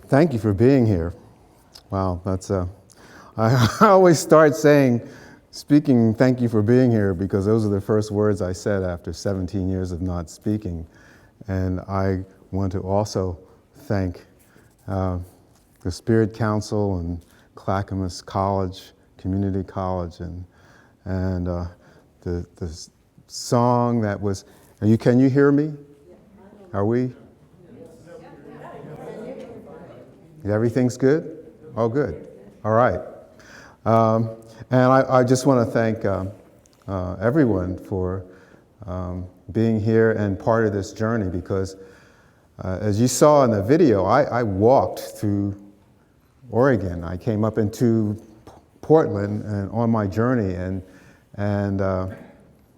Thank you for being here. Wow, that's I always start speaking thank you for being here, because those are the first words I said after 17 years of not speaking. And I want to also thank the Spirit Council and Clackamas College, Community College, and the song that was, can you hear me? Are we? Everything's good? Oh, good. All right. And I just want to thank everyone for being here and part of this journey, because as you saw in the video, I walked through Oregon. I came up into Portland and on my journey, and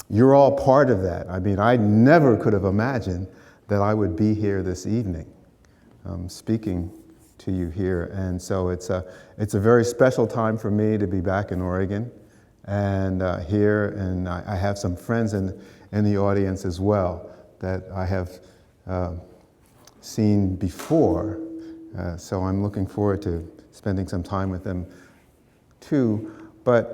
you're all part of that. I mean, I never could have imagined that I would be here this evening speaking to you here. And so it's a very special time for me to be back in Oregon and here, and I have some friends in the audience as well that I have seen before, so I'm looking forward to spending some time with them too. But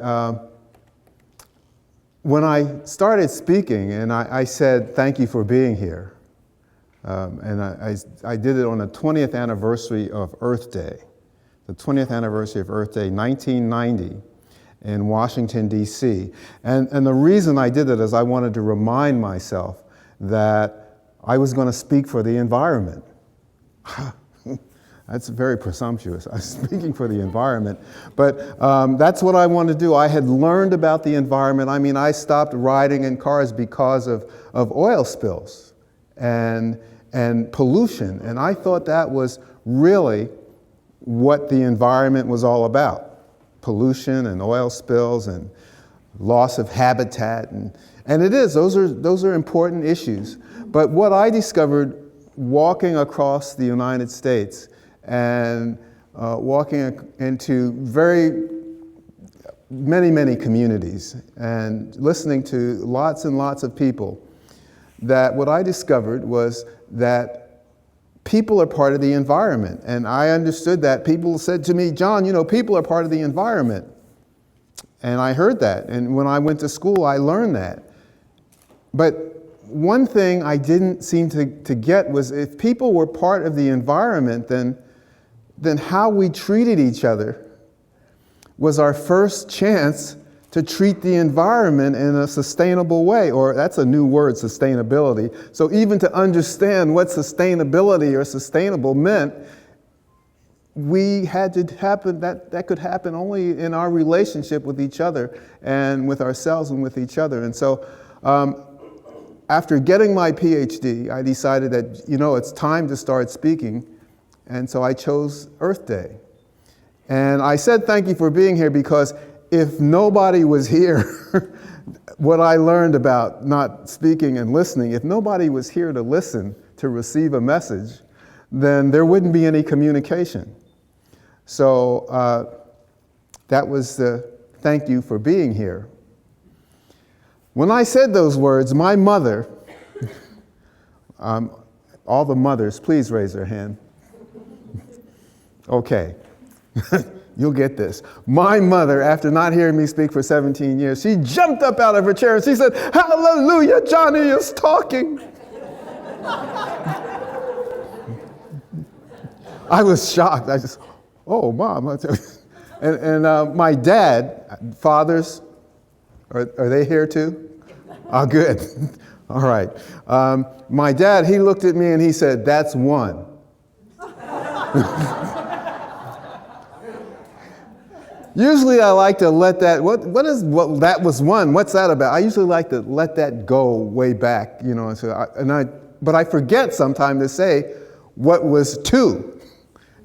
when I started speaking and I said thank you for being here, And I did it on the 20th anniversary of Earth Day, the 20th anniversary of Earth Day, 1990, in Washington, D.C. And the reason I did it is I wanted to remind myself that I was going to speak for the environment. That's very presumptuous. I'm speaking for the environment. But that's what I wanted to do. I had learned about the environment. I mean, I stopped riding in cars because of oil spills and pollution. And I thought that was really what the environment was all about. Pollution and oil spills and loss of habitat. And it is. Those are important issues. But what I discovered walking across the United States and walking into many communities and listening to lots and lots of people, that what I discovered was that people are part of the environment. And I understood that. People said to me, John, people are part of the environment. And I heard that. And when I went to school, I learned that. But one thing I didn't seem to get was if people were part of the environment, then how we treated each other was our first chance to treat the environment in a sustainable way, or that's a new word, sustainability. So even to understand what sustainability or sustainable meant, we had to happen, that could happen only in our relationship with each other and with ourselves and with each other. And so after getting my PhD, I decided that, it's time to start speaking. And so I chose Earth Day. And I said thank you for being here because if nobody was here, what I learned about not speaking and listening, if nobody was here to listen, to receive a message, then there wouldn't be any communication. So that was the thank you for being here. When I said those words, my mother, all the mothers, please raise their hand. Okay. You'll get this. My mother, after not hearing me speak for 17 years, she jumped up out of her chair and she said, "Hallelujah, Johnny is talking." I was shocked. I just, oh, Mom. And my dad, fathers, are they here too? Oh, good. All right. My dad, he looked at me and he said, "That's one." Usually I like to let that, what that was one, what's that about? I usually like to let that go way back, but I forget sometimes to say what was two.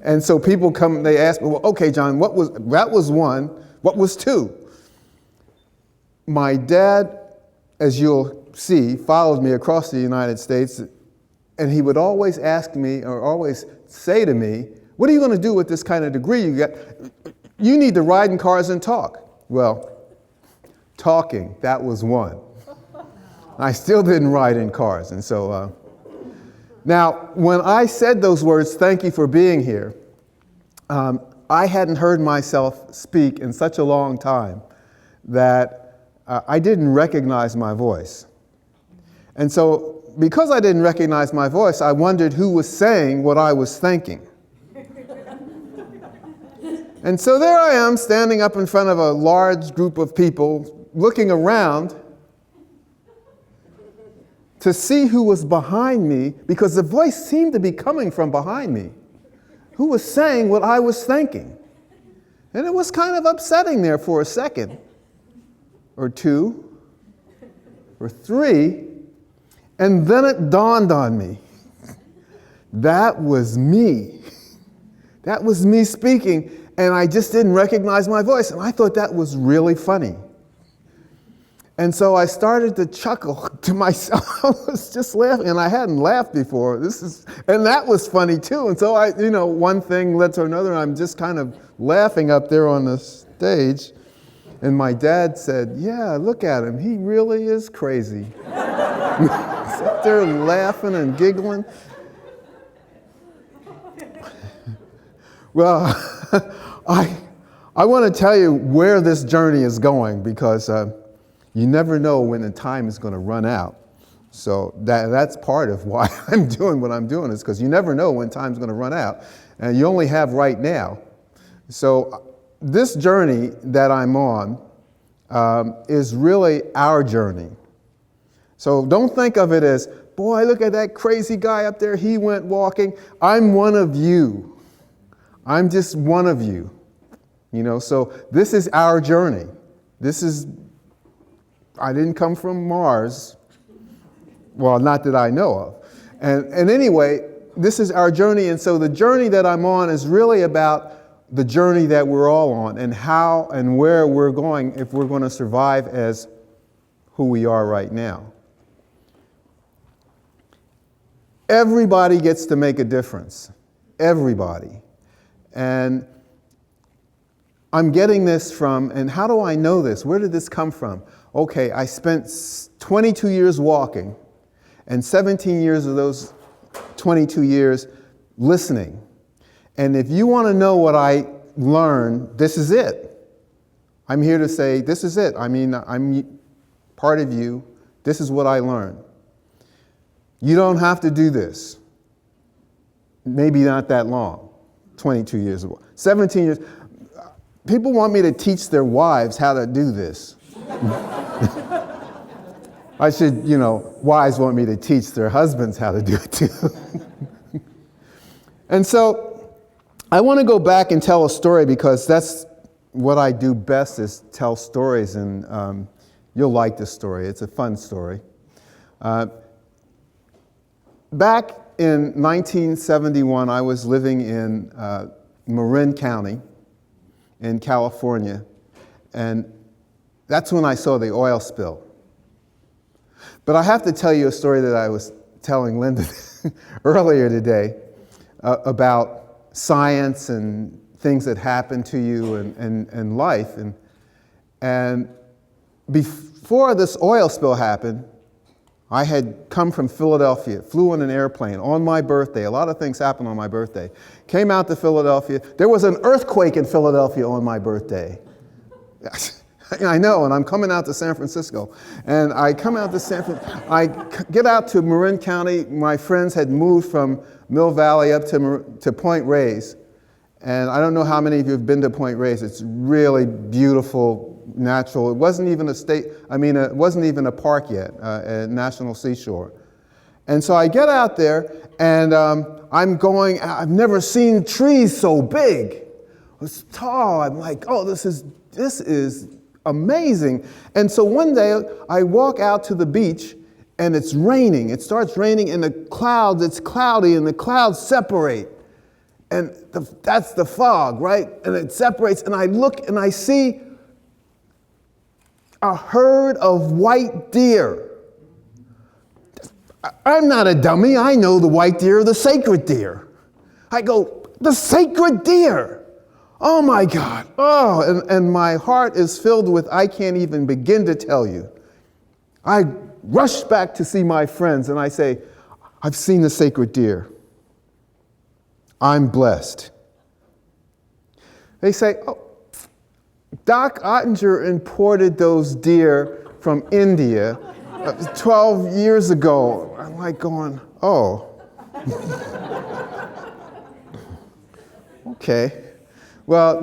And so people come, they ask me, well, okay, John, that was one, what was two? My dad, as you'll see, followed me across the United States, and he would always ask me, or always say to me, what are you going to do with this kind of degree you got? You need to ride in cars and talk. Well, talking, that was one. I still didn't ride in cars. And so, now, when I said those words, thank you for being here, I hadn't heard myself speak in such a long time that I didn't recognize my voice. And so, because I didn't recognize my voice, I wondered who was saying what I was thinking. And so there I am, standing up in front of a large group of people, looking around to see who was behind me, because the voice seemed to be coming from behind me, who was saying what I was thinking. And it was kind of upsetting there for a second, or two, or three, and then it dawned on me. That was me. That was me speaking. And I just didn't recognize my voice. And I thought that was really funny. And so I started to chuckle to myself. I was just laughing. And I hadn't laughed before. And that was funny too. And so one thing led to another. And I'm just kind of laughing up there on the stage. And my dad said, "Yeah, look at him. He really is crazy." He's up there laughing and giggling. Well, I want to tell you where this journey is going, because you never know when the time is going to run out. So that's part of why I'm doing what I'm doing, is because you never know when time's going to run out, and you only have right now. So this journey that I'm on is really our journey. So don't think of it as, boy, look at that crazy guy up there, he went walking. I'm one of you. I'm just one of you. So this is our journey. I didn't come from Mars. Well, not that I know of. And anyway, this is our journey. And so the journey that I'm on is really about the journey that we're all on, and how and where we're going if we're going to survive as who we are right now. Everybody gets to make a difference. Everybody. And I'm getting this from, and how do I know this? Where did this come from? Okay, I spent 22 years walking, and 17 years of those 22 years listening. And if you want to know what I learned, this is it. I'm here to say, this is it. I mean, I'm part of you. This is what I learned. You don't have to do this. Maybe not that long. 22 years ago. 17 years. People want me to teach their wives how to do this. I should, wives want me to teach their husbands how to do it too. And so I want to go back and tell a story, because that's what I do best, is tell stories. And you'll like this story. It's a fun story. Back in 1971, I was living in Marin County in California, and that's when I saw the oil spill. But I have to tell you a story that I was telling Linda earlier today about science and things that happen to you and life. And before this oil spill happened, I had come from Philadelphia, flew on an airplane on my birthday. A lot of things happened on my birthday. Came out to Philadelphia. There was an earthquake in Philadelphia on my birthday. I know, and I'm coming out to San Francisco. And I come out to San Francisco. I get out to Marin County. My friends had moved from Mill Valley up to Point Reyes. And I don't know how many of you have been to Point Reyes. It's really beautiful, natural. It wasn't even it wasn't even a park yet, a national seashore. And so I get out there, and I've never seen trees so big. It's tall. I'm like, oh, this is amazing. And so one day I walk out to the beach, and it's raining. It starts raining, and it's cloudy, and the clouds separate. And that's the fog, right? And it separates, and I look and I see a herd of white deer. I'm not a dummy. I know the white deer are the sacred deer. I go, the sacred deer. Oh my God. Oh, and my heart is filled with, I can't even begin to tell you. I rush back to see my friends, and I say, I've seen the sacred deer. I'm blessed. They say, oh, Doc Ottinger imported those deer from India 12 years ago. I'm like going, oh. Okay. Well,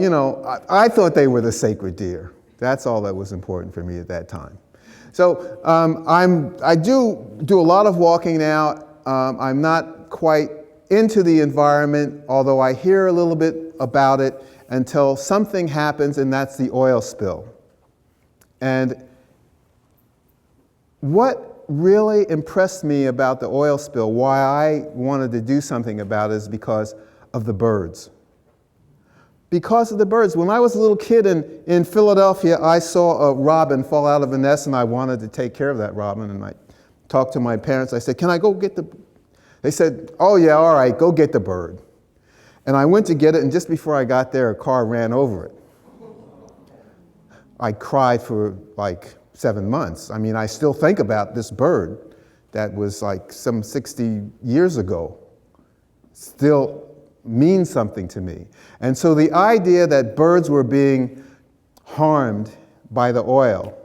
I thought they were the sacred deer. That's all that was important for me at that time. So I do a lot of walking now. I'm not quite into the environment, although I hear a little bit about it, until something happens, and that's the oil spill. And what really impressed me about the oil spill, why I wanted to do something about it, is because of the birds. Because of the birds. When I was a little kid in Philadelphia, I saw a robin fall out of a nest, and I wanted to take care of that robin. And I talked to my parents. I said, can I go get the... They said, oh yeah, all right, go get the bird. And I went to get it, and just before I got there, a car ran over it. I cried for like 7 months. I mean, I still think about this bird that was like some 60 years ago. Still means something to me. And so the idea that birds were being harmed by the oil,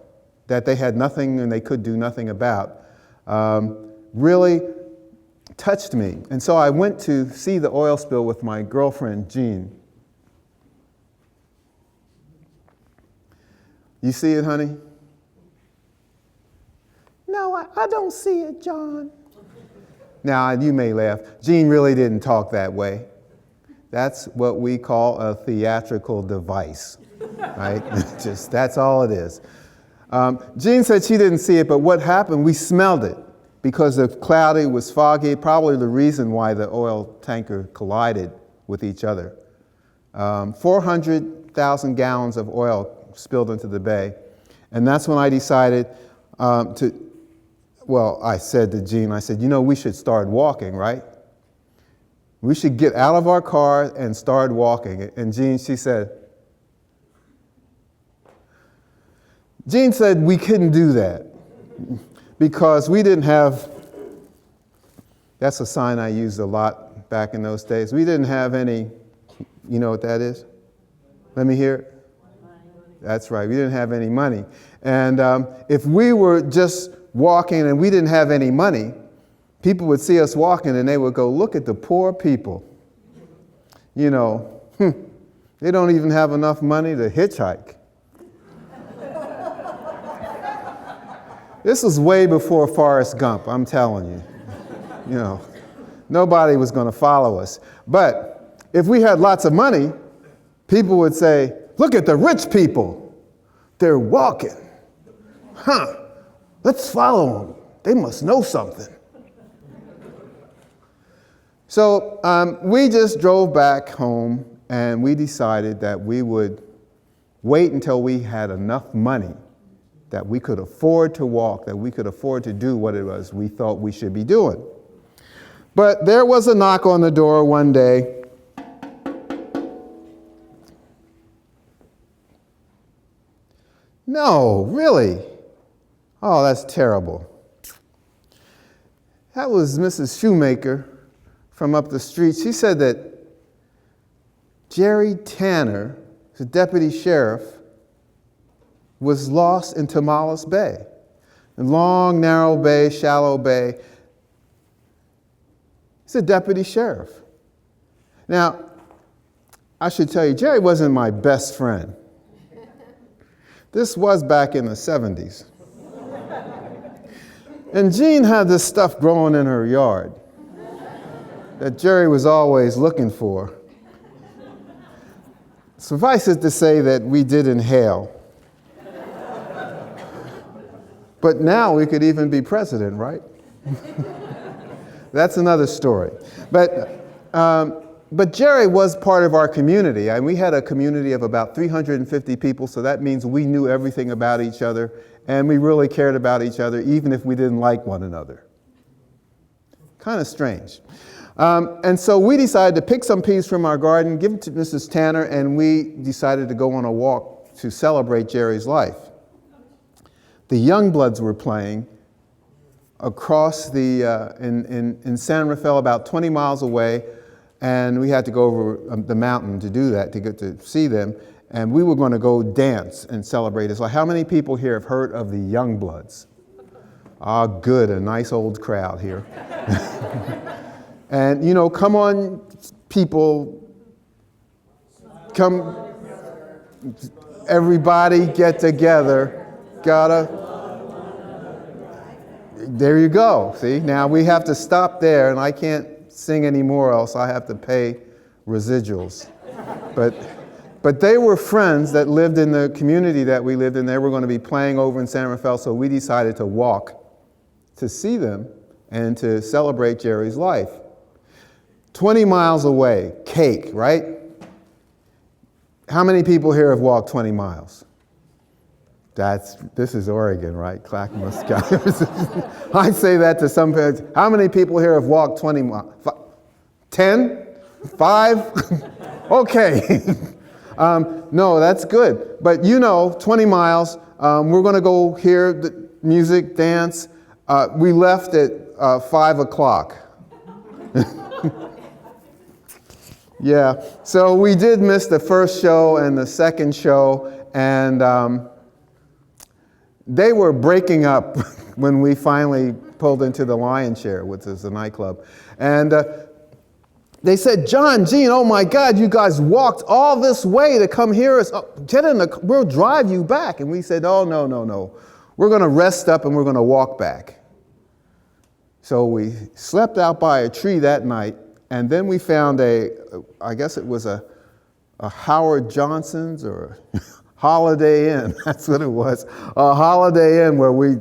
that they had nothing and they could do nothing about, really touched me. And so I went to see the oil spill with my girlfriend, Jean. You see it, honey? No, I don't see it, John. Now, you may laugh. Jean really didn't talk that way. That's what we call a theatrical device, right? That's all it is. Jean said she didn't see it, but what happened, we smelled it because the cloudy was foggy, probably the reason why the oil tanker collided with each other. 400,000 gallons of oil spilled into the bay. And that's when I decided I said to Jean, I said, we should start walking, right? We should get out of our car and start walking. And Jean said we couldn't do that because we didn't have, that's a sign I used a lot back in those days. We didn't have any, you know what that is? Let me hear it. That's right, we didn't have any money. And if we were just walking and we didn't have any money, people would see us walking and they would go, look at the poor people. They don't even have enough money to hitchhike. This was way before Forrest Gump, I'm telling you. Nobody was going to follow us. But if we had lots of money, people would say, look at the rich people. They're walking. Let's follow them. They must know something. So we just drove back home and we decided that we would wait until we had enough money that we could afford to walk, that we could afford to do what it was we thought we should be doing. But there was a knock on the door one day. No, really? Oh, that's terrible. That was Mrs. Shoemaker from up the street. She said that Jerry Tanner, the deputy sheriff, was lost in Tomales Bay. A long, narrow bay, shallow bay. He's a deputy sheriff. Now, I should tell you, Jerry wasn't my best friend. This was back in the 70s. And Jean had this stuff growing in her yard that Jerry was always looking for. Suffice it to say that we did inhale. But now we could even be president, right? That's another story. But Jerry was part of our community, and we had a community of about 350 people, so that means we knew everything about each other, and we really cared about each other, even if we didn't like one another. Kind of strange. And so we decided to pick some peas from our garden, give them to Mrs. Tanner, and we decided to go on a walk to celebrate Jerry's life. The Youngbloods were playing across in San Rafael, about 20 miles away, and we had to go over the mountain to do that, to get to see them. And we were going to go dance and celebrate his life. How many people here have heard of the Youngbloods? Ah, good, a nice old crowd here. And, come on, people, come, everybody get together. There you go, see? Now we have to stop there, and I can't sing anymore, else I have to pay residuals. But they were friends that lived in the community that we lived in. They were going to be playing over in San Rafael, so we decided to walk to see them and to celebrate Jerry's life. 20 miles away, cake, right? How many people here have walked 20 miles? This is Oregon, right? Clackamas. I say that to some parents. How many people here have walked 20 miles? 10? 5? Okay. No, that's good. But 20 miles, we're going to go hear the music, dance. We left at 5 o'clock. Yeah, so we did miss the first show and the second show, and they were breaking up when we finally pulled into the Lion Share, which is a nightclub. And they said, John, Gene, oh my God, you guys walked all this way to come hear us. Oh, get in the, we'll drive you back. And we said, oh, no. We're going to rest up and we're going to walk back. So we slept out by a tree that night. And then we found I guess it was a Howard Johnson's or Holiday Inn. That's what it was. A Holiday Inn where we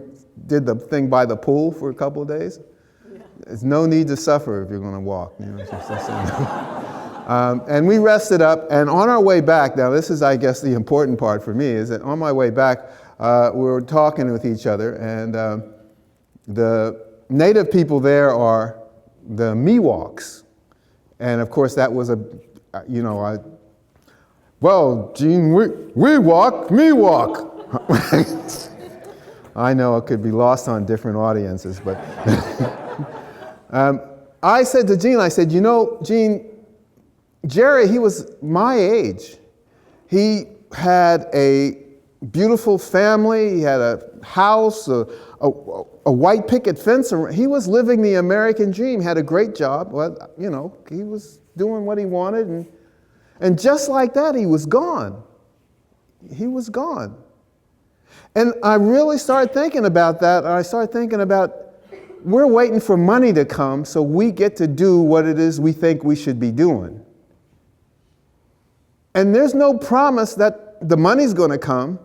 did the thing by the pool for a couple of days. There's no need to suffer if you're going to walk. You know, and we rested up, and on our way back, now this is, I guess, the important part for me, is that on my way back, we were talking with each other, and the native people there are the Miwoks. And of course, that was well, Gene, we walk, Miwok. I know it could be lost on different audiences, but I said to Gene, I said, you know, Gene, Jerry, he was my age. He had a beautiful family. He had a house, a white picket fence. He was living the American dream, had a great job. Well, you know, he was doing what he wanted. And just like that, he was gone. He was gone. And I really started thinking about that. I started thinking about, we're waiting for money to come so we get to do what it is we think we should be doing. And there's no promise that the money's going to come.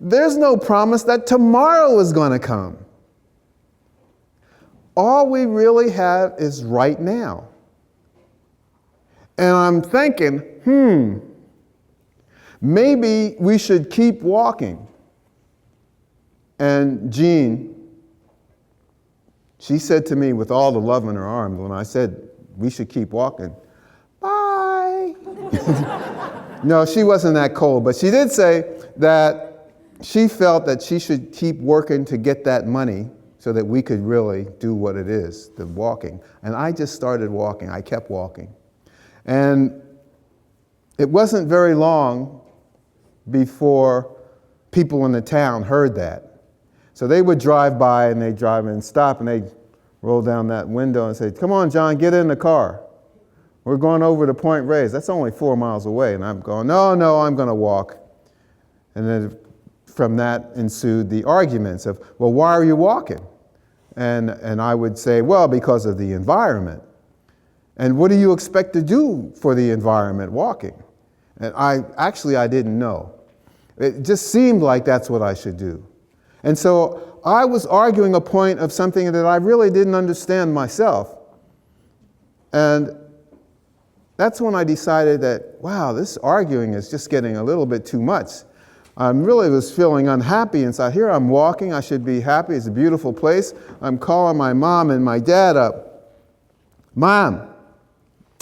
There's no promise that tomorrow is going to come. All we have is right now. And I'm thinking, maybe we should keep walking. And Jean, she said to me with all the love in her arms when I said we should keep walking, bye. No, she wasn't that cold, but she did say that she felt that she should keep working to get that money so that we could really do what it is, the walking. And I just started walking. I kept walking. And it wasn't very long before people in the town heard that. So they would drive by and they'd drive and stop and they'd roll down that window and say, come on, John, get in the car. We're going over to Point Reyes. That's only 4 miles away. And I'm going, no, I'm going to walk. And then from that ensued the arguments of, well, why are you walking? And I would say, well, because of the environment. And what do you expect to do for the environment walking? And I didn't know. It just seemed like that's what I should do. And so I was arguing a point of something that I really didn't understand myself. And that's when I decided that, wow, this arguing is just getting a little bit too much. I really was feeling unhappy inside. Here I'm walking, I should be happy, it's a beautiful place. I'm calling my mom and my dad up. Mom,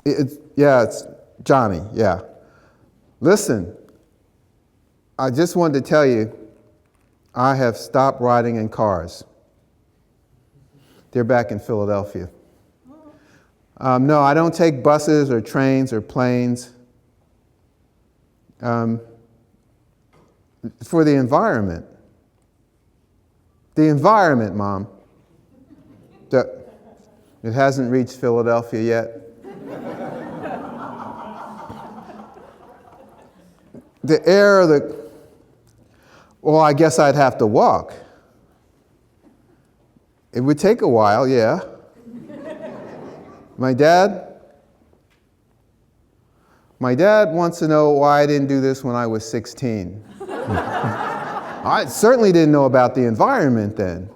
it's Johnny, yeah. Listen, I just wanted to tell you, I have stopped riding in cars. They're back in Philadelphia. No, I don't take buses or trains or planes. For the environment. The environment, Mom. It hasn't reached Philadelphia yet. The air, well, I guess I'd have to walk. It would take a while, yeah. My dad wants to know why I didn't do this when I was 16. I certainly didn't know about the environment then.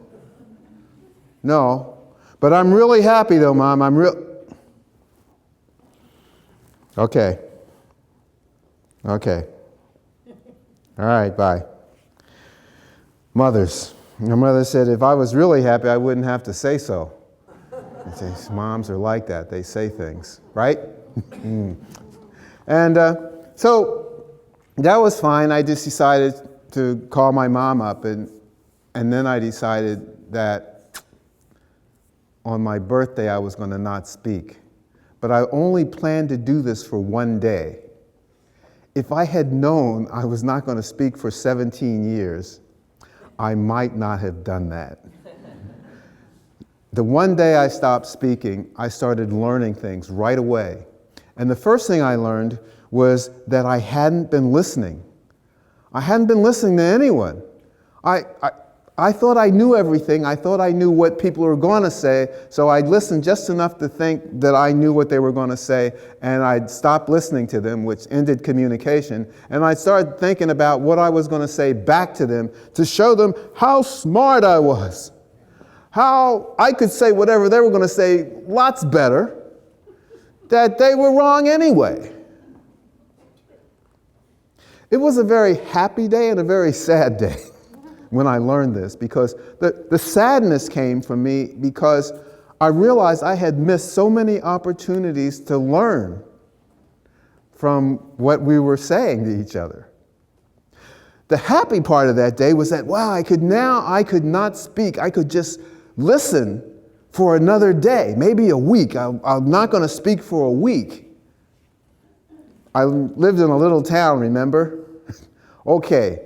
No, but I'm really happy though, Mom. Okay. All right, bye. Mothers. My mother said if I was really happy, I wouldn't have to say so. Moms are like that. They say things, right? And so that was fine. I just decided to call my mom up, and then I decided that on my birthday I was going to not speak. But I only planned to do this for one day. If I had known I was not going to speak for 17 years, I might not have done that. the one day I stopped speaking, I started learning things right away. And the first thing I learned was that I hadn't been listening. I hadn't been listening to anyone. I thought I knew everything. I thought I knew what people were going to say, so I'd listen just enough to think that I knew what they were going to say, and I'd stop listening to them, which ended communication, and I started thinking about what I was going to say back to them to show them how smart I was, how I could say whatever they were going to say lots better, that they were wrong anyway. It was a very happy day and a very sad day when I learned this, because the sadness came from me because I realized I had missed so many opportunities to learn from what we were saying to each other. The happy part of that day was that, wow, I could not speak. I could just listen for another day, maybe a week. I'm not going to speak for a week. I lived in a little town, remember? Okay.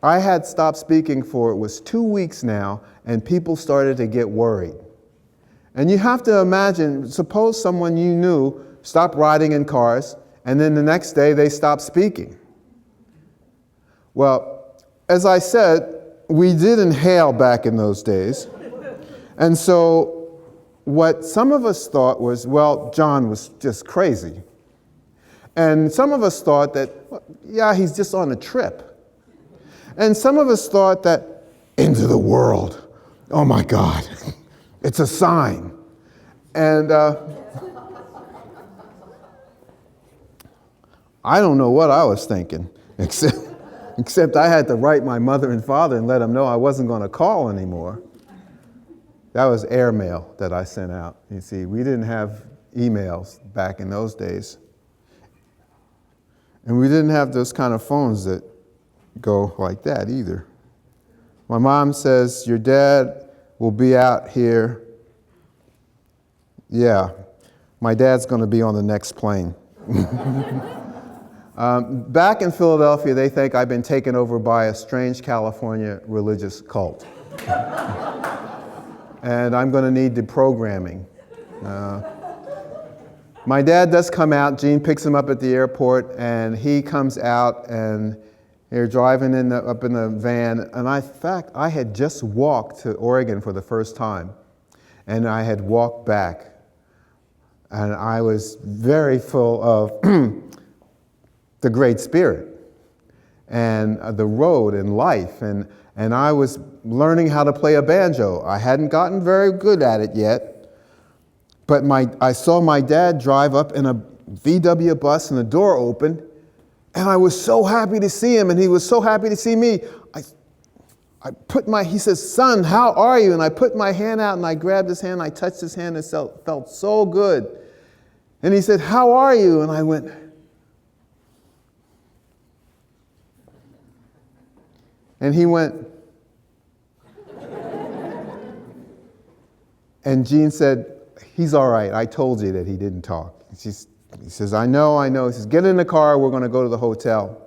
I had stopped speaking for, it was 2 weeks now, and people started to get worried. And you have to imagine, suppose someone you knew stopped riding in cars, and then the next day they stopped speaking. Well, as I said, we did inhale back in those days. And so what some of us thought was, well, John was just crazy. And some of us thought that, well, yeah, he's just on a trip. And some of us thought that, into the world, oh my God, it's a sign. And I don't know what I was thinking, except I had to write my mother and father and let them know I wasn't going to call anymore. That was airmail that I sent out. You see, we didn't have emails back in those days. And we didn't have those kind of phones that go like that either. My mom says, your dad will be out here. Yeah, my dad's going to be on the next plane. Back in Philadelphia, they think I've been taken over by a strange California religious cult. And I'm going to need deprogramming. My dad does come out. Gene picks him up at the airport, and he comes out, and they're driving up in the van. And in fact, I had just walked to Oregon for the first time, and I had walked back. And I was very full of the Great Spirit and the road and life. And I was learning how to play a banjo. I hadn't gotten very good at it yet. But I saw my dad drive up in a VW bus and the door opened, and I was so happy to see him, and he was so happy to see me. He says, son, how are you? And I put my hand out and I grabbed his hand, I touched his hand, and it felt so good. And he said, how are you? And I went, and he went, and Gene said, he's all right. I told you that he didn't talk. He says, I know. He says, get in the car. We're going to go to the hotel.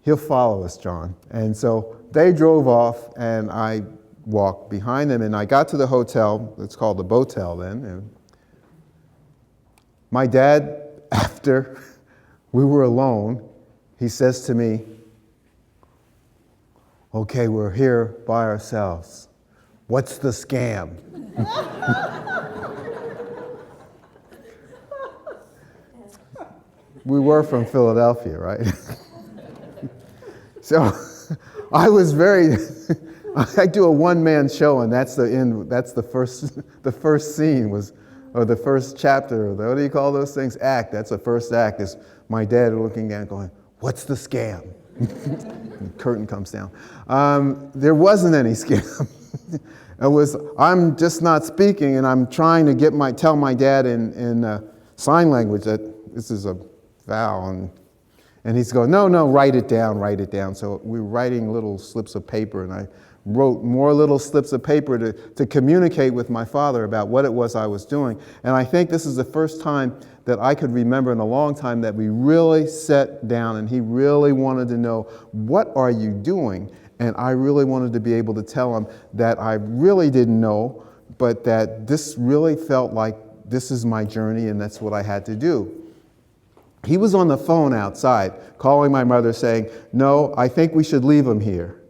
He'll follow us, John. And so they drove off, and I walked behind them, and I got to the hotel. It's called the Botel then. And my dad, after we were alone, he says to me, okay, we're here by ourselves. What's the scam? We were from Philadelphia, right? So I was I do a one-man show, and that's the end. That's the first scene was, or the first chapter, what do you call those things? Act. That's the first act, is my dad looking at it going, what's the scam? The curtain comes down. There wasn't any scam. I'm just not speaking, and I'm trying to tell my dad in sign language that this is a vow, and he's going, no, write it down. So we were writing little slips of paper, and I wrote more little slips of paper to communicate with my father about what it was I was doing. And I think this is the first time that I could remember in a long time that we really sat down and he really wanted to know, what are you doing? And I really wanted to be able to tell him that I really didn't know, but that this really felt like this is my journey and that's what I had to do. He was on the phone outside calling my mother saying, no, I think we should leave him here.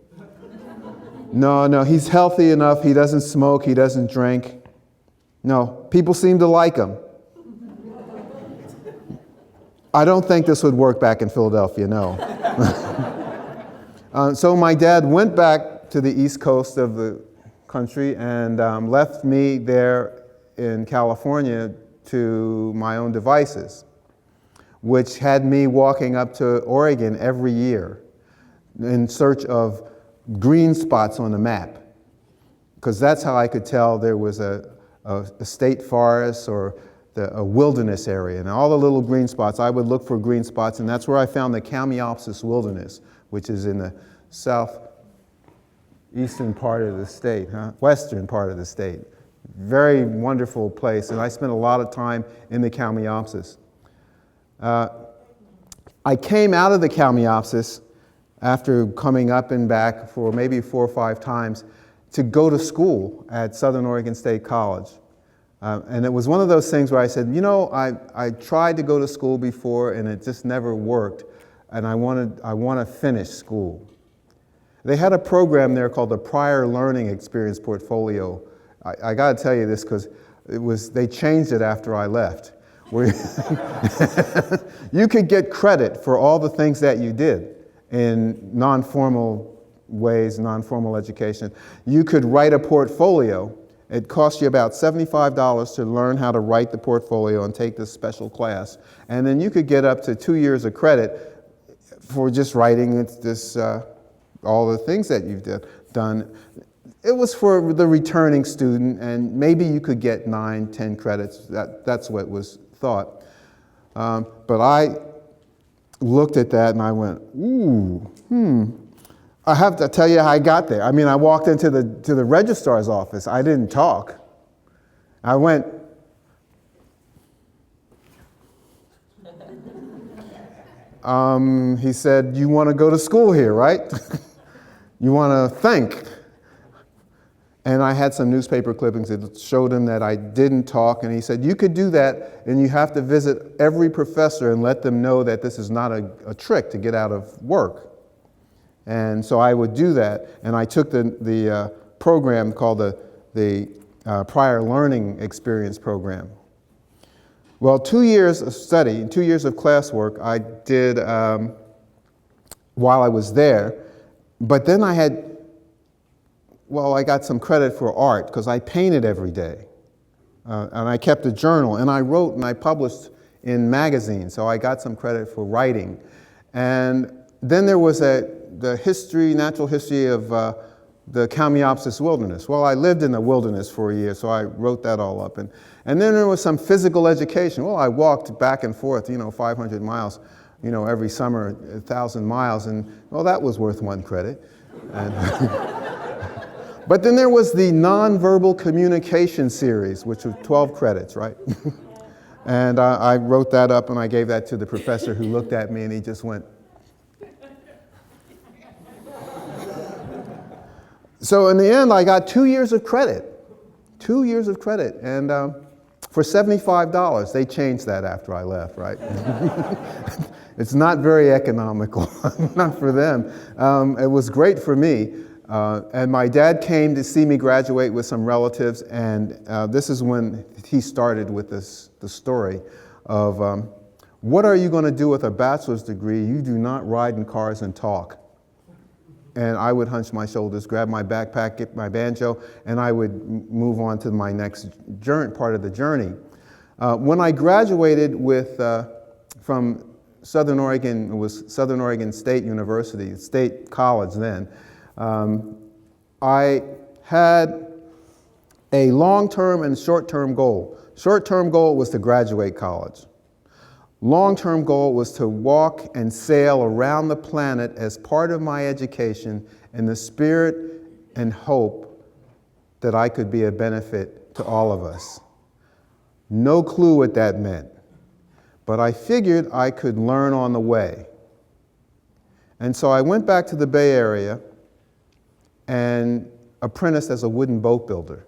No, he's healthy enough. He doesn't smoke. He doesn't drink. No, people seem to like him. I don't think this would work back in Philadelphia, no. So my dad went back to the east coast of the country and left me there in California to my own devices, which had me walking up to Oregon every year in search of green spots on the map, because that's how I could tell there was a state forest or a wilderness area. And all the little green spots, I would look for green spots, and that's where I found the Kalmiopsis Wilderness, which is in the southeastern part of the state, western part of the state. Very wonderful place, and I spent a lot of time in the Kalmiopsis. I came out of the Kalmiopsis after coming up and back for maybe 4 or 5 times to go to school at Southern Oregon State College. And it was one of those things where I said, you know, I tried to go to school before and it just never worked, and I want to finish school. They had a program there called the Prior Learning Experience Portfolio. I got to tell you this because they changed it after I left. Where you could get credit for all the things that you did in non-formal ways, non-formal education. You could write a portfolio. It cost you about $75 to learn how to write the portfolio and take this special class. And then you could get up to 2 years of credit for just writing all the things that you've done. It was for the returning student, and maybe you could get 9, 10 credits. That's what was thought. But I looked at that and I went, I have to tell you how I got there. I mean, I walked into the registrar's office. I didn't talk. I went, he said, you want to go to school here, right? You want to think. And I had some newspaper clippings that showed him that I didn't talk, and he said, you could do that, and you have to visit every professor and let them know that this is not a trick to get out of work. And so I would do that, and I took the program called the Prior Learning Experience Program. Well, 2 years of study, 2 years of classwork I did while I was there, but then I got some credit for art because I painted every day. And I kept a journal, and I wrote and I published in magazines, so I got some credit for writing. And then there was the natural history of the Kalmiopsis Wilderness. Well, I lived in the wilderness for a year, so I wrote that all up. And then there was some physical education. Well, I walked back and forth, 500 miles, every summer, 1,000 miles, and well, that was worth 1 credit. And but then there was the nonverbal communication series, which was 12 credits, right? And I wrote that up and I gave that to the professor, who looked at me and he just went. So in the end, I got 2 years of credit. 2 years of credit. And for $75, they changed that after I left, right? It's not very economical, not for them. It was great for me. And my dad came to see me graduate with some relatives, and this is when he started with the story of, what are you going to do with a bachelor's degree? You do not ride in cars and talk. And I would hunch my shoulders, grab my backpack, get my banjo, and I would move on to my next part of the journey. When I graduated from Southern Oregon, it was Southern Oregon State University, State College then, I had a long-term and short-term goal. Short-term goal was to graduate college. Long-term goal was to walk and sail around the planet as part of my education in the spirit and hope that I could be a benefit to all of us. No clue what that meant, but I figured I could learn on the way. And so I went back to the Bay Area and apprenticed as a wooden boat builder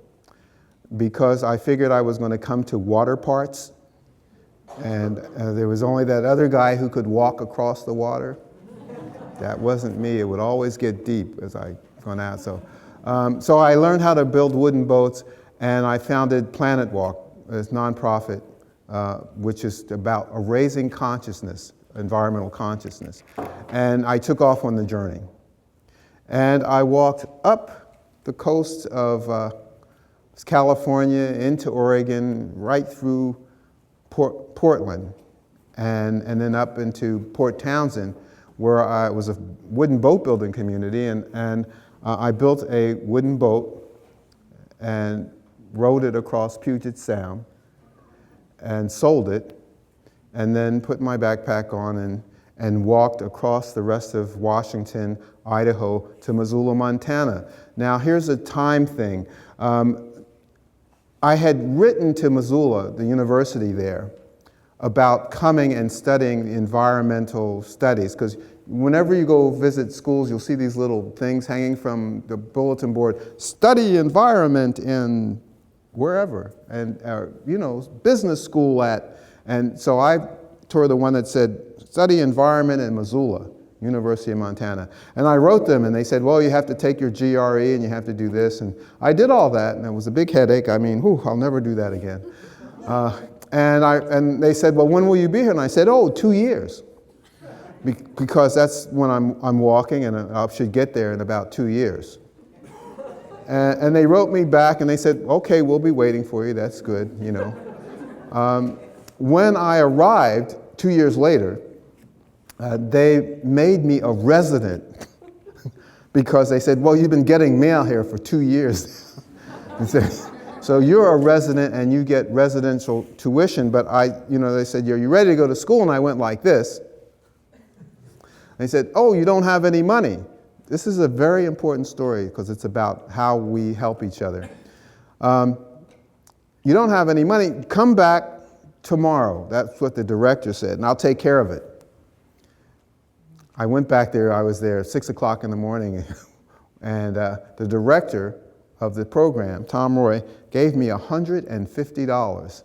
because I figured I was going to come to water parts, and there was only that other guy who could walk across the water. That wasn't me. It would always get deep as I gone out. So I learned how to build wooden boats, and I founded Planet Walk, this nonprofit, which is about raising consciousness, environmental consciousness. And I took off on the journey. And I walked up the coast of California into Oregon, right through Portland, and then up into Port Townsend, where I was a wooden boat building community, and I built a wooden boat and rowed it across Puget Sound and sold it, and then put my backpack on and walked across the rest of Washington, Idaho, to Missoula, Montana. Now, here's a time thing. I had written to Missoula, the university there, about coming and studying environmental studies, because whenever you go visit schools, you'll see these little things hanging from the bulletin board, study environment in wherever, and business school at, and so I tore the one that said, study environment in Missoula, University of Montana. And I wrote them, and they said, well, you have to take your GRE, and you have to do this, and I did all that, and it was a big headache. I mean, I'll never do that again. And they said, well, when will you be here? And I said, 2 years. Because that's when I'm walking, and I should get there in about 2 years. And they wrote me back, and they said, okay, we'll be waiting for you. That's good, When I arrived 2 years later, they made me a resident because they said, well, you've been getting mail here for 2 years. So you're a resident and you get residential tuition, but they said, are you ready to go to school? And I went like this. They said, oh, you don't have any money. This is a very important story because it's about how we help each other. You don't have any money, come back tomorrow. That's what the director said, and I'll take care of it. I went back there, I was there at 6 o'clock in the morning, and the director of the program, Tom Roy, gave me $150.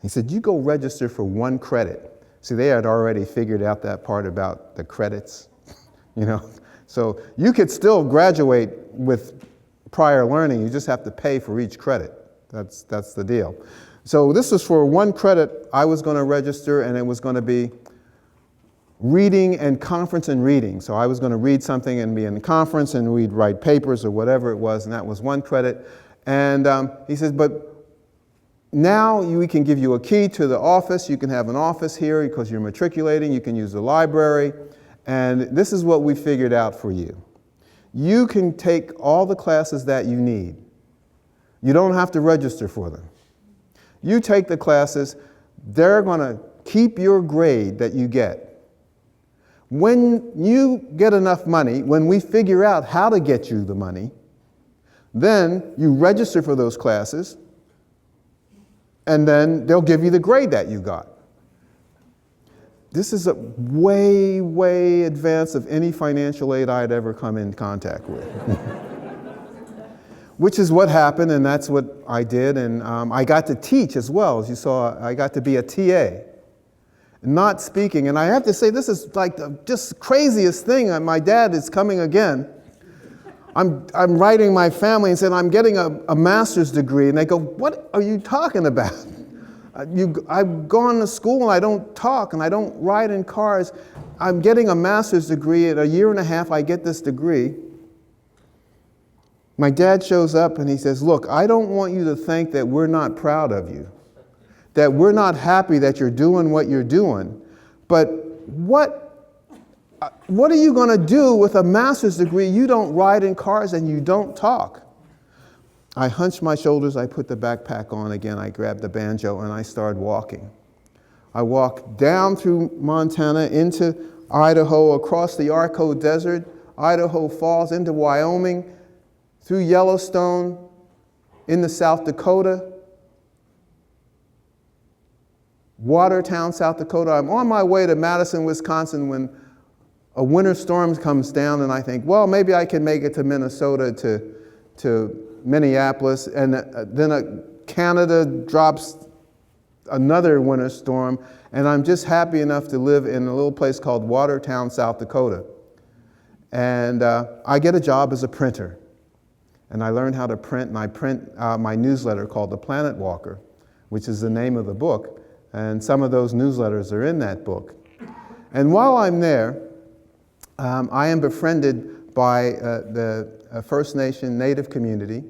He said, you go register for 1 credit. See, they had already figured out that part about the credits, So you could still graduate with prior learning, you just have to pay for each credit. That's the deal. So this was for 1 credit I was going to register, and it was going to be reading and conference and reading. So I was going to read something and be in the conference, and we'd write papers or whatever it was, and that was 1 credit. And he says, but now we can give you a key to the office. You can have an office here because you're matriculating. You can use the library. And this is what we figured out for you. You can take all the classes that you need. You don't have to register for them. You take the classes, they're going to keep your grade that you get. When you get enough money, when we figure out how to get you the money, then you register for those classes, and then they'll give you the grade that you got. This is a way, way advance of any financial aid I'd ever come in contact with. Which is what happened, and that's what I did, and I got to teach as well. As you saw, I got to be a TA. Not speaking, and I have to say this is like the just craziest thing. My dad is coming again. I'm writing my family and saying I'm getting a master's degree, and they go, what are you talking about? I've gone to school and I don't talk and I don't ride in cars. I'm getting a master's degree. In a year and a half I get this degree. My dad shows up and he says, look, I don't want you to think that we're not proud of you, that we're not happy that you're doing what you're doing, but what are you going to do with a master's degree? You don't ride in cars and you don't talk. I hunched my shoulders, I put the backpack on again, I grabbed the banjo, and I started walking. I walked down through Montana into Idaho, across the Arco Desert, Idaho Falls, into Wyoming, through Yellowstone, into South Dakota, Watertown, South Dakota. I'm on my way to Madison, Wisconsin when a winter storm comes down, and I think, well, maybe I can make it to Minnesota, to Minneapolis, and then Canada drops another winter storm, and I'm just happy enough to live in a little place called Watertown, South Dakota. And I get a job as a printer. And I learned how to print, and I print my newsletter called The Planet Walker, which is the name of the book. And some of those newsletters are in that book. And while I'm there, I am befriended by the First Nation Native community,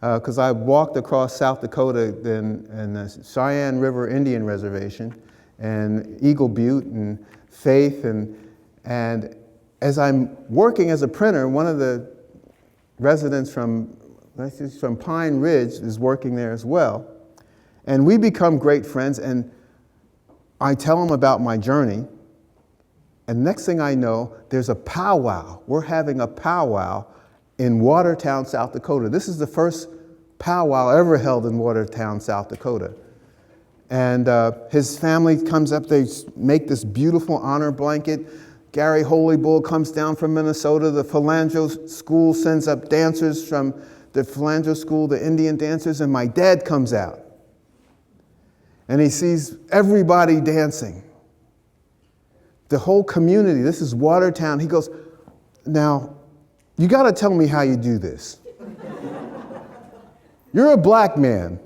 because I walked across South Dakota in the Cheyenne River Indian Reservation, and Eagle Butte, and Faith, and as I'm working as a printer, one of the residents from Pine Ridge is working there as well. And we become great friends, and I tell him about my journey, and next thing I know, there's a powwow. We're having a powwow in Watertown, South Dakota. This is the first powwow ever held in Watertown, South Dakota. And his family comes up, they make this beautiful honor blanket. Gary Holybull comes down from Minnesota. The Philandro School sends up dancers from the Philandro School, the Indian dancers, and my dad comes out. And he sees everybody dancing. The whole community, this is Watertown. He goes, now, you got to tell me how you do this. You're a black man.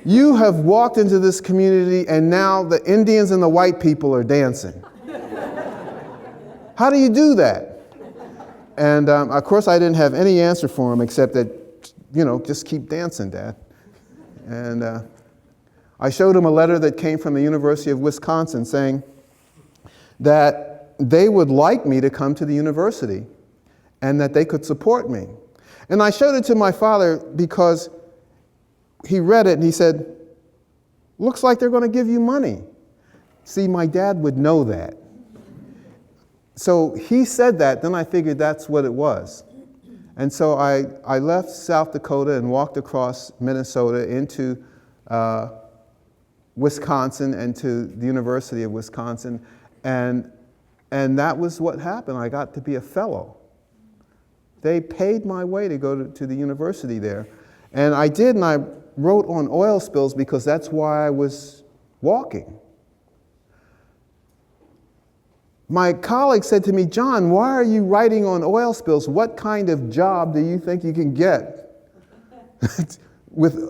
You have walked into this community, and now the Indians and the white people are dancing. How do you do that? And of course, I didn't have any answer for him except that, just keep dancing, Dad. And I showed him a letter that came from the University of Wisconsin saying that they would like me to come to the university and that they could support me. And I showed it to my father because he read it and he said, looks like they're going to give you money. See, my dad would know that. So he said that, then I figured that's what it was. And so I left South Dakota and walked across Minnesota into Wisconsin and to the University of Wisconsin. And that was what happened. I got to be a fellow. They paid my way to go to the university there. And I did, and I wrote on oil spills because that's why I was walking. My colleague said to me, John, why are you writing on oil spills? What kind of job do you think you can get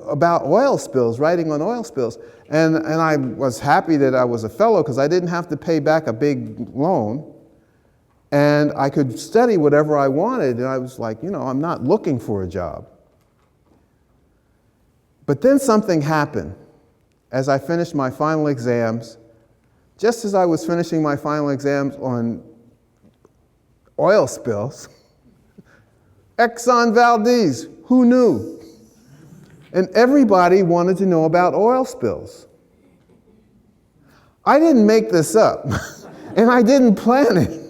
about oil spills, writing on oil spills? And I was happy that I was a fellow because I didn't have to pay back a big loan. And I could study whatever I wanted. And I was like, I'm not looking for a job. But then something happened as I finished my final exams. Just as I was finishing my final exams on oil spills, Exxon Valdez, who knew? And everybody wanted to know about oil spills. I didn't make this up, and I didn't plan it.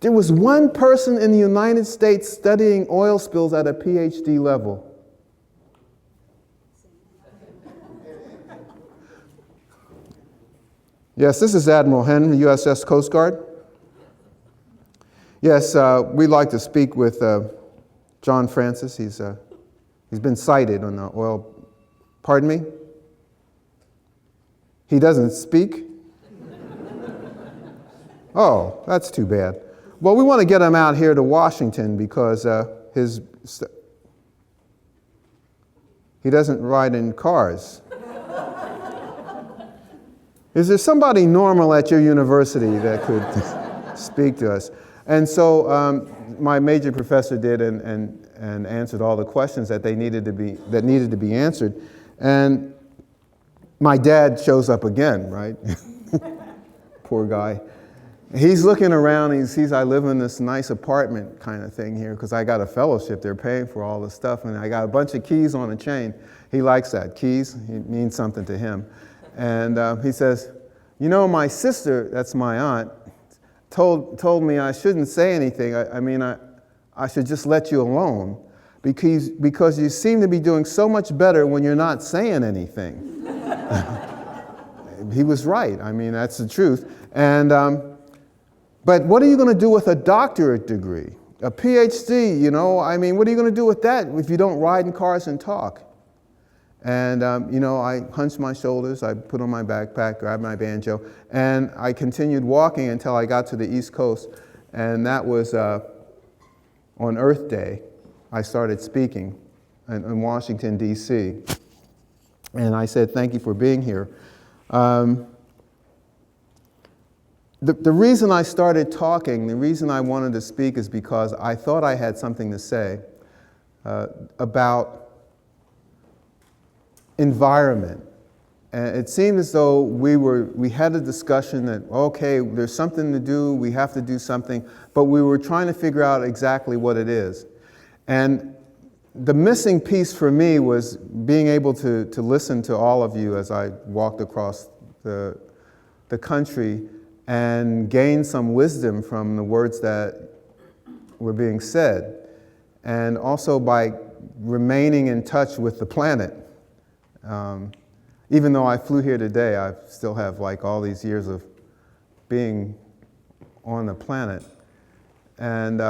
There was one person in the United States studying oil spills at a PhD level. Yes, this is Admiral Henry, USS Coast Guard. Yes, we'd like to speak with John Francis. He's been cited on the oil. Pardon me? He doesn't speak? Oh, that's too bad. Well, we want to get him out here to Washington because he doesn't ride in cars. Is there somebody normal at your university that could speak to us? And so my major professor did and answered all the questions that needed to be answered. And my dad shows up again, right? Poor guy. He's looking around, he sees I live in this nice apartment kind of thing here because I got a fellowship. They're paying for all the stuff, and I got a bunch of keys on a chain. He likes that. Keys, it means something to him. And he says, you know, my sister, that's my aunt, told me I shouldn't say anything. I should just let you alone because you seem to be doing so much better when you're not saying anything. He was right. I mean, that's the truth. And but what are you going to do with a doctorate degree? A PhD, you know, I mean, what are you going to do with that if you don't ride in cars and talk? And, you know, I hunched my shoulders, I put on my backpack, grabbed my banjo, and I continued walking until I got to the East Coast. And that was on Earth Day. I started speaking in Washington, D.C. And I said, thank you for being here. The reason I started talking, the reason I wanted to speak is because I thought I had something to say about environment. And it seemed as though we had a discussion that, okay, there's something to do, we have to do something, but we were trying to figure out exactly what it is. And the missing piece for me was being able to listen to all of you as I walked across the country and gain some wisdom from the words that were being said, and also by remaining in touch with the planet. Even though I flew here today, I still have like all these years of being on the planet. And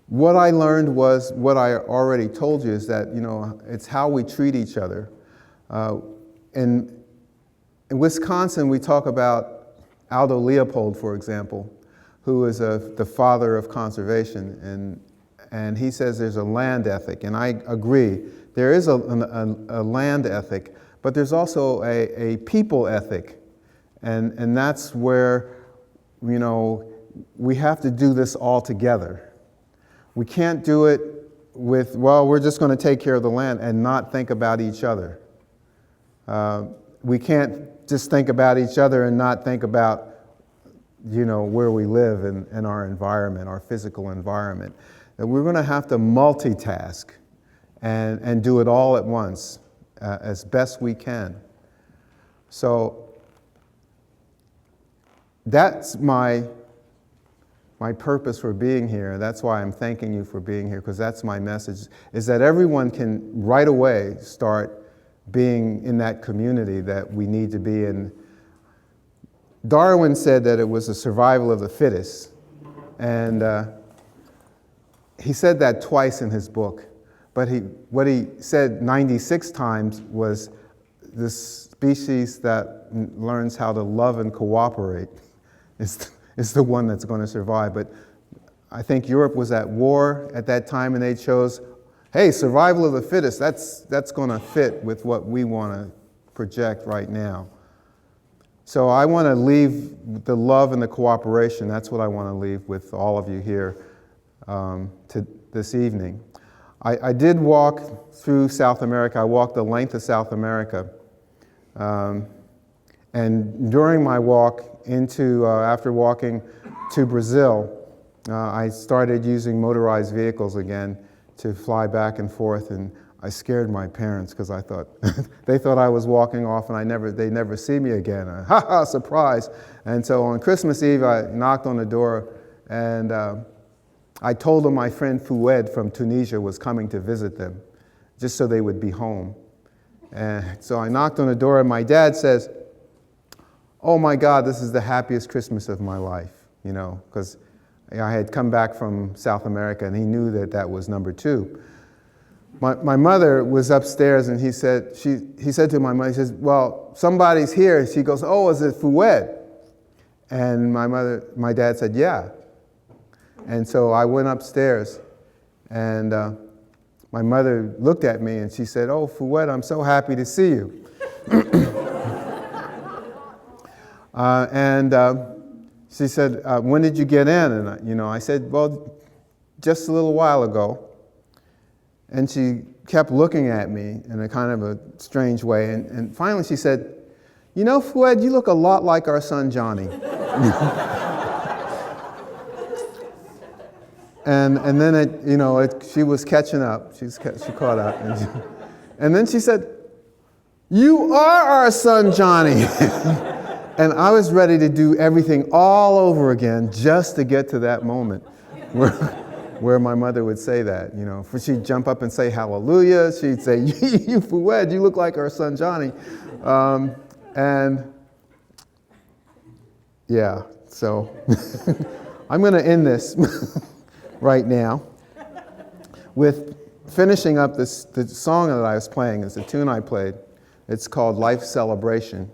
what I learned was what I already told you, is that, you know, it's how we treat each other. In Wisconsin, we talk about Aldo Leopold, for example, who is the father of conservation, and he says there's a land ethic, and I agree. There is a land ethic, but there's also a people ethic, and that's where, you know, we have to do this all together. We can't do it with, well, we're just going to take care of the land and not think about each other. We can't just think about each other and not think about, you know, where we live and our environment, our physical environment. That we're going to have to multitask and do it all at once as best we can. So that's my purpose for being here. That's why I'm thanking you for being here, because that's my message, is that everyone can right away start being in that community that we need to be in. Darwin said that it was the survival of the fittest, and he said that twice in his book, but what he said 96 times was the species that learns how to love and cooperate is the one that's going to survive. But I think Europe was at war at that time, and they chose, hey, survival of the fittest, that's going to fit with what we want to project right now. So I want to leave the love and the cooperation. That's what I want to leave with all of you here this evening. I did walk through South America. I walked the length of South America. And during my walk after walking to Brazil, I started using motorized vehicles again to fly back and forth, and I scared my parents because I thought they thought I was walking off and they'd never see me again. Ha ha, surprise! And so on Christmas Eve, I knocked on the door, and I told them my friend Fouad from Tunisia was coming to visit them, just so they would be home. And so I knocked on the door, and my dad says, "Oh my God, this is the happiest Christmas of my life," you know, because I had come back from South America, and he knew that was number two. My mother was upstairs, and he said to my mother, he says, "Well, somebody's here." She goes, "Oh, is it Fouad?" And my dad said, "Yeah." And so I went upstairs, and my mother looked at me, and she said, "Oh, Fouad, I'm so happy to see you." She said, "When did you get in?" And I said, "Well, just a little while ago." And she kept looking at me in a kind of a strange way. And finally she said, "You know, Fouad, you look a lot like our son Johnny." and then she was catching up. She caught up. And then she said, "You are our son Johnny." And I was ready to do everything all over again just to get to that moment where my mother would say that. You know, she'd jump up and say hallelujah. She'd say, you Fuad, you look like our son Johnny. And yeah, so I'm going to end this right now with finishing up the song that I was playing. It's a tune I played. It's called Life Celebration.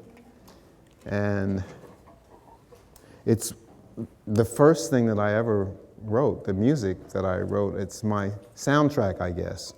And it's the first thing that I ever wrote, the music that I wrote. It's my soundtrack, I guess.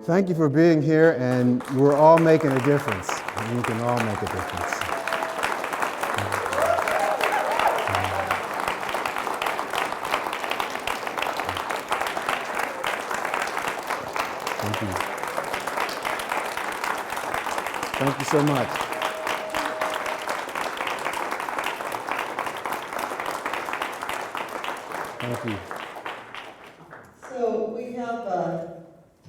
Thank you for being here, and we're all making a difference. We can all make a difference. Thank you. Thank you so much. Thank you. So we have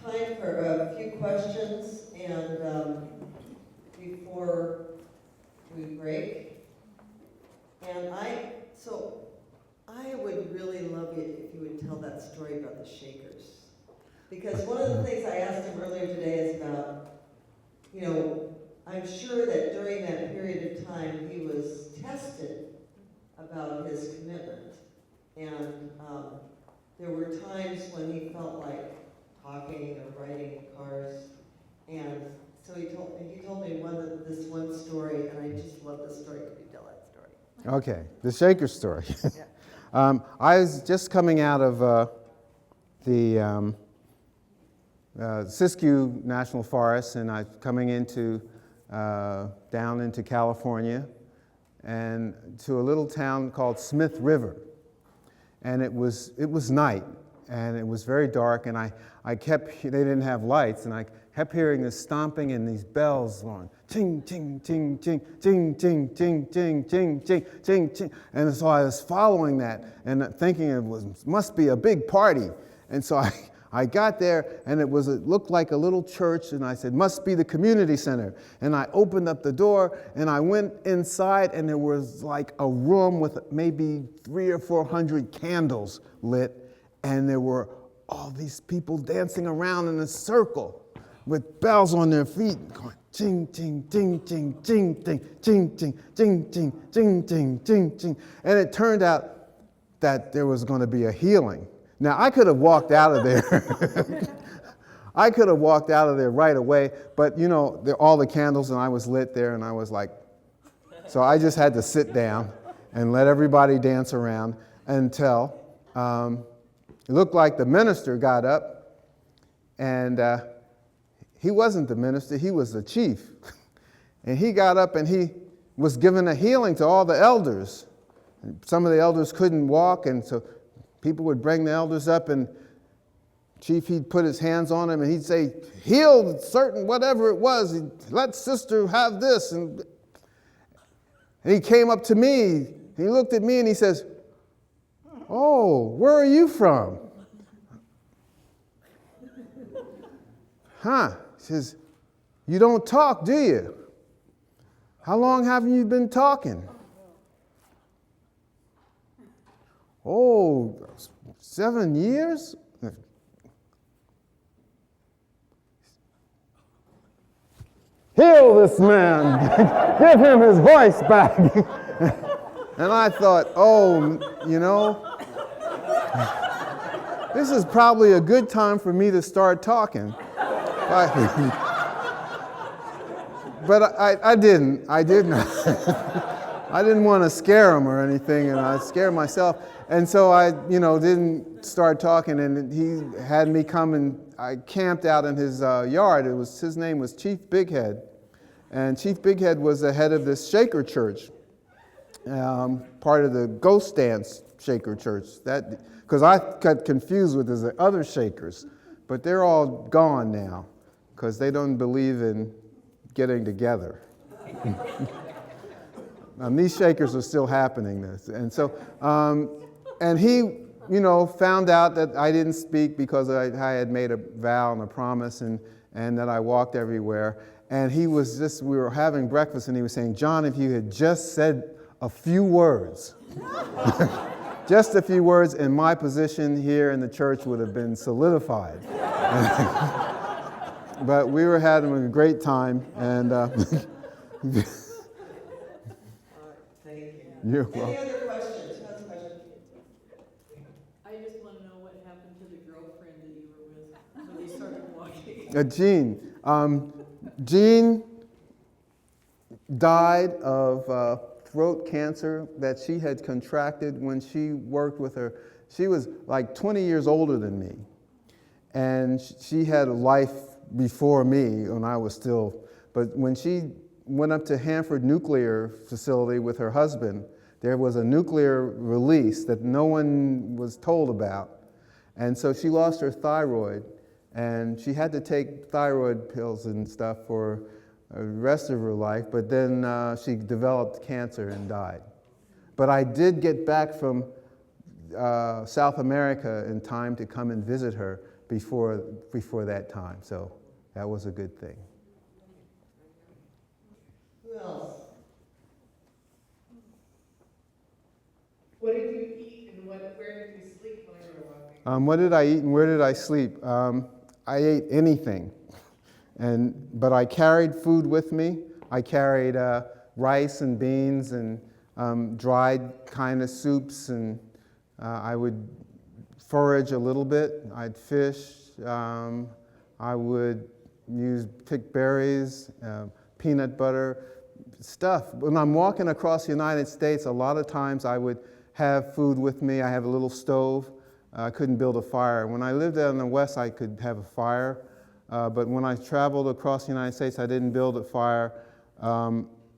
time for a few questions, and before we break. And I would really love it if you would tell that story about the Shakers. Because one of the things I asked him earlier today is about, you know, I'm sure that during that period of time he was tested about his commitment. And there were times when he felt like talking or riding in cars. And so he told me this one story, and I just love this story. Could you tell that story? Okay, the Shaker story. Yeah. I was just coming out of the Siskiyou National Forest, and I'm coming into down into California, and to a little town called Smith River. And it was night, and it was very dark, and they didn't have lights, and I kept hearing this stomping and these bells going, ting, ting, ting, ting, ting, ting, ting, ting, ting, ting, ting, ting. And so I was following that and thinking must be a big party. And so I got there, and it looked like a little church, and I said, must be the community center. And I opened up the door, and I went inside, and there was like a room with maybe 300 or 400 candles lit, and there were all these people dancing around in a circle with bells on their feet, going ting, ting, ting, ting, ting, ting, ting, ting, ting, ting, ting, ting, ting, ting. And it turned out that there was going to be a healing. Now, I could have walked out of there. I could have walked out of there right away, but you know, all the candles, and I was lit there, and I was like, so I just had to sit down and let everybody dance around until it looked like the minister got up, and he wasn't the minister, he was the chief. And he got up and he was giving a healing to all the elders. Some of the elders couldn't walk, and so people would bring the elders up, and chief, he'd put his hands on them and he'd say, heal certain whatever it was. He'd, let sister have this. And he came up to me, he looked at me and he says, oh, where are you from? Huh? He says, you don't talk, do you? How long have you been talking? Oh, 7 years? Heal this man. Give him his voice back. And I thought, oh, you know, this is probably a good time for me to start talking. But I didn't. I didn't want to scare him or anything, and I scared myself. And so I, didn't start talking, and he had me come, and I camped out in his yard. His name was Chief Bighead, and Chief Bighead was the head of this Shaker church, part of the Ghost Dance Shaker church. Because I got confused with the other Shakers, but they're all gone now, because they don't believe in getting together. These Shakers are still happening. And so, and he, found out that I didn't speak because I had made a vow and a promise, and that I walked everywhere. And we were having breakfast, and he was saying, John, if you had just said a few words, just a few words, and my position here in the church would have been solidified. But we were having a great time, and Thank you. you're Any welcome. other questions? Who has a question? I just want to know what happened to the girlfriend that you were with when they started walking. Jean. Jean died of throat cancer that she had contracted when she worked with her. She was like 20 years older than me, and she had a life before me when I was still. But when she went up to Hanford Nuclear Facility with her husband, there was a nuclear release that no one was told about. And so she lost her thyroid, and she had to take thyroid pills and stuff for the rest of her life, but then she developed cancer and died. But I did get back from South America in time to come and visit her before that time, so that was a good thing. Who else? What did you eat and where did you sleep while you were walking? What did I eat and where did I sleep? I ate anything, but I carried food with me. I carried rice and beans and dried kind of soups, and I would forage a little bit. I'd fish. I would pick berries, peanut butter, stuff. When I'm walking across the United States, a lot of times I would have food with me. I have a little stove. I couldn't build a fire. When I lived out in the West, I could have a fire. But when I traveled across the United States, I didn't build a fire.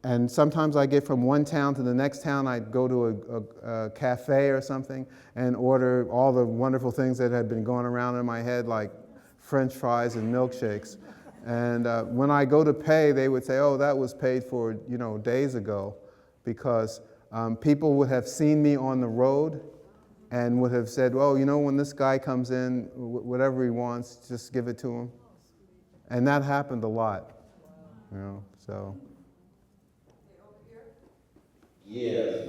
And sometimes I get from one town to the next town. I'd go to a cafe or something and order all the wonderful things that had been going around in my head, like French fries and milkshakes. And when I go to pay, they would say, oh, that was paid for, days ago, because people would have seen me on the road and would have said, well, when this guy comes in, whatever he wants, just give it to him. And that happened a lot, so. Yes,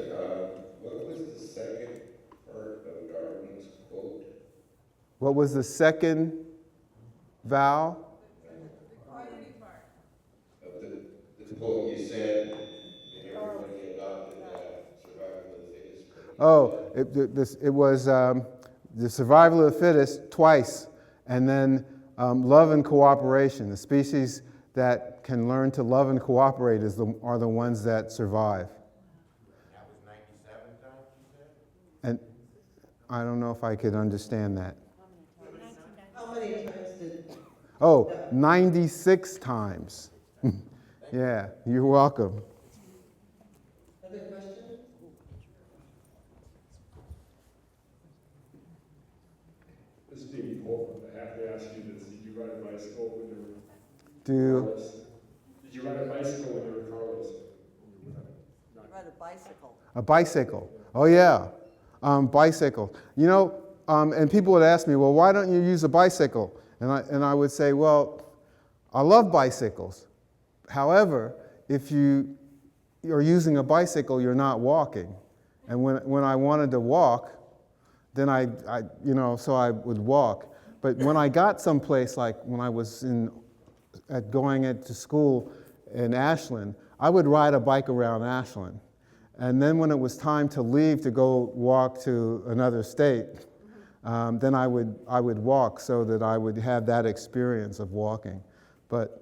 what was the second part of Darwin's quote? What was the second vow? Of the quote you said, and everybody adopted that survival of the fittest. Oh, it was the survival of the fittest twice, and then love and cooperation. The species that can learn to love and cooperate are the ones that survive. That was 97 times, you said? And I don't know if I could understand that. How many times did Oh, 96 times. Yeah, you're welcome. Other questions? This is being Portland, I have to ask you this, did you ride a bicycle when you were Do carless? Did you ride a bicycle when you were carless? Ride a bicycle. a bicycle? Oh yeah, bicycle. You know, and people would ask me, well, why don't you use a bicycle? And I would say, well, I love bicycles. However, if you are using a bicycle, you're not walking. And when I wanted to walk, then so I would walk. But when I got someplace, like when I was going into school in Ashland, I would ride a bike around Ashland. And then when it was time to leave to go walk to another state, then I would walk so that I would have that experience of walking. But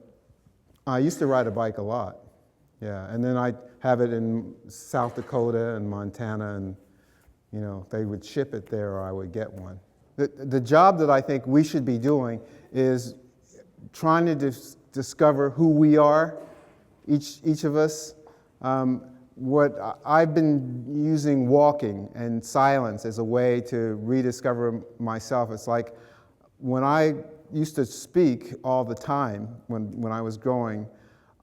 I used to ride a bike a lot, yeah. And then I'd have it in South Dakota and Montana, and they would ship it there, or I would get one. The job that I think we should be doing is trying to discover who we are, each of us. What I've been using walking and silence as a way to rediscover myself. It's like when I used to speak all the time when I was growing,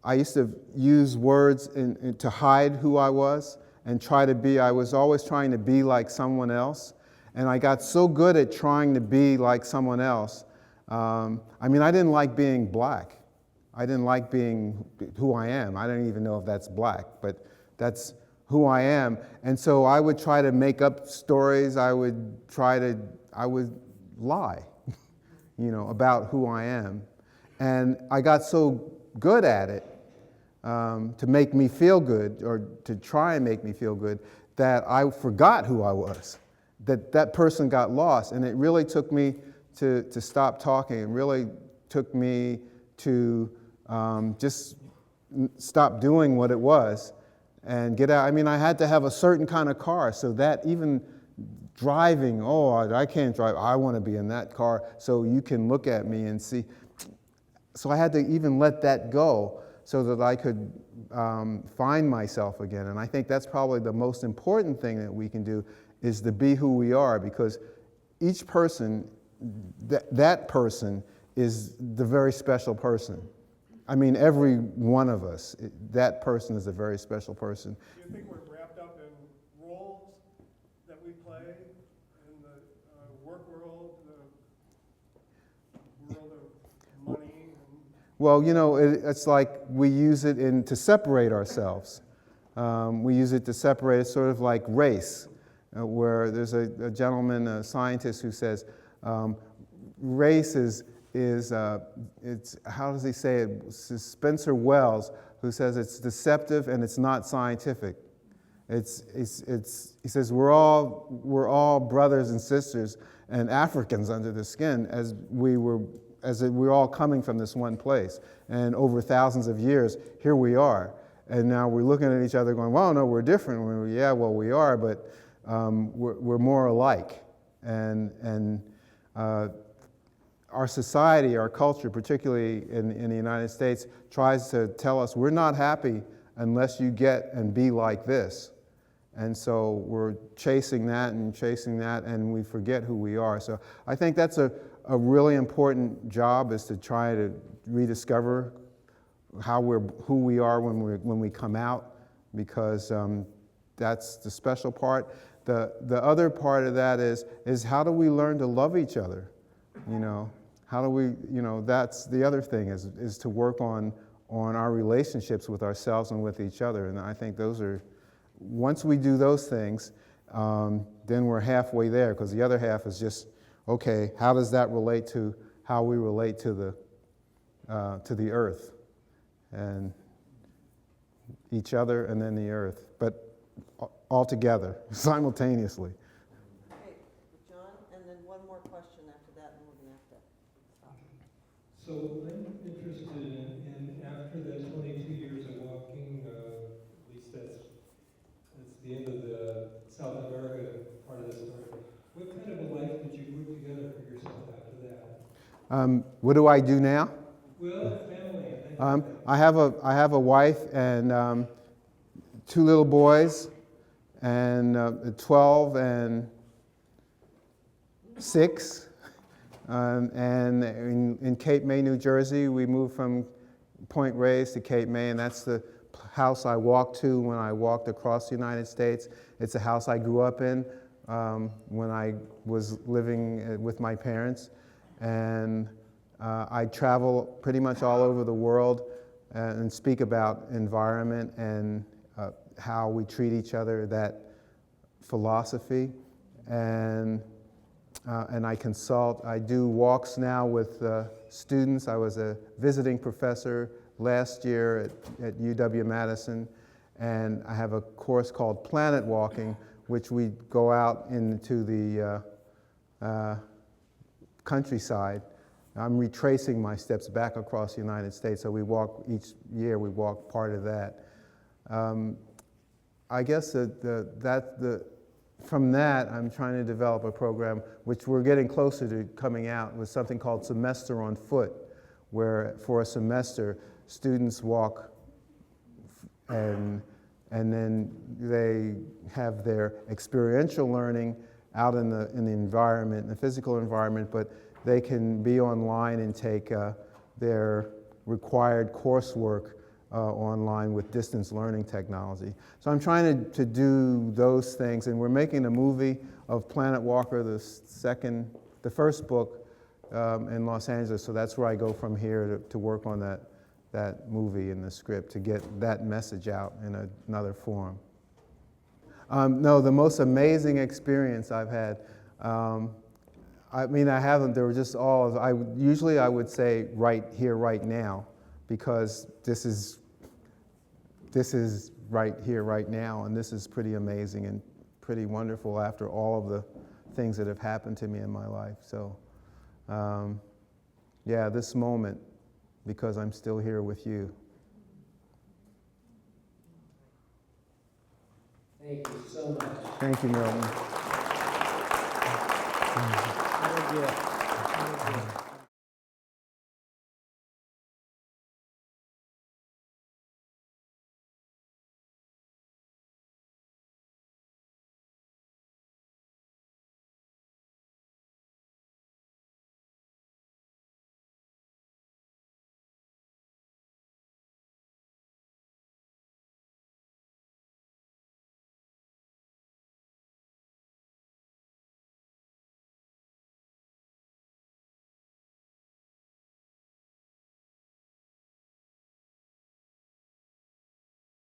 I used to use words to hide who I was and I was always trying to be like someone else. And I got so good at trying to be like someone else. I didn't like being black. I didn't like being who I am. I don't even know if that's black, but that's who I am. And so I would try to make up stories. I would lie, about who I am. And I got so good at it to make me feel good, or to try and make me feel good, that I forgot who I was. That person got lost. And it really took me to stop talking. It really took me to just stop doing what it was and get out. I had to have a certain kind of car, so that even driving, I can't drive, I want to be in that car, so you can look at me and see. So I had to even let that go so that I could find myself again. And I think that's probably the most important thing that we can do, is to be who we are, because each person, that person is the very special person. Every one of us, that person is a very special person. Do you think we're wrapped up in roles that we play in the work world, the world of money? Well, it's like we use it to separate ourselves. We use it to separate. It's sort of like race, where there's a gentleman, a scientist, who says race is it's, how does he say it? It's Spencer Wells, who says it's deceptive and it's not scientific. He says we're all brothers and sisters and Africans under the skin, as we're all coming from this one place. And over thousands of years, here we are. And now we're looking at each other going, well, no, we're different. Yeah, well, we are, but we're more alike. And our society, our culture, particularly in the United States, tries to tell us we're not happy unless you get and be like this. And so we're chasing that, and we forget who we are. So I think that's a really important job, is to try to rediscover who we are when we come out, because that's the special part. The other part of that is how do we learn to love each other? How do we, that's the other thing, is to work on our relationships with ourselves and with each other. And I think once we do those things, then we're halfway there, because the other half is just, okay, how does that relate to how we relate to the earth and each other, and then the earth, but all together, simultaneously. Okay, John, and then one more question after that, and we're going to have to stop. So I'm interested in after that 22 years of walking, at least that's the end of the South America part of the story. What kind of a life did you put together for yourself after that? What do I do now? Well, family, I think. I have a wife and 2 little boys, and 12 and 6. And in Cape May, New Jersey, we moved from Point Reyes to Cape May, and that's the house I walked to when I walked across the United States. It's a house I grew up in when I was living with my parents. And I travel pretty much all over the world and speak about environment and how we treat each other, that philosophy. And I consult. I do walks now with students. I was a visiting professor last year at UW-Madison, and I have a course called Planet Walking, which we go out into the countryside. I'm retracing my steps back across the United States, so we walk each year. We walk part of that. I guess from that, I'm trying to develop a program which we're getting closer to coming out with something called Semester on Foot, where for a semester, students walk and then they have their experiential learning out in the environment, in the physical environment, but they can be online and take their required coursework online with distance learning technology. So I'm trying to do those things, and we're making a movie of Planet Walker, the first book in Los Angeles, so that's where I go from here to work on that movie and the script to get that message out in another form. No, the most amazing experience I've had, I mean, I haven't, they were just all, usually I would say right here, right now, because this is right here, right now, and this is pretty amazing and pretty wonderful after all of the things that have happened to me in my life. So, yeah, this moment, because I'm still here with you. Thank you so much. Thank you, Milton. What a gift. What a gift.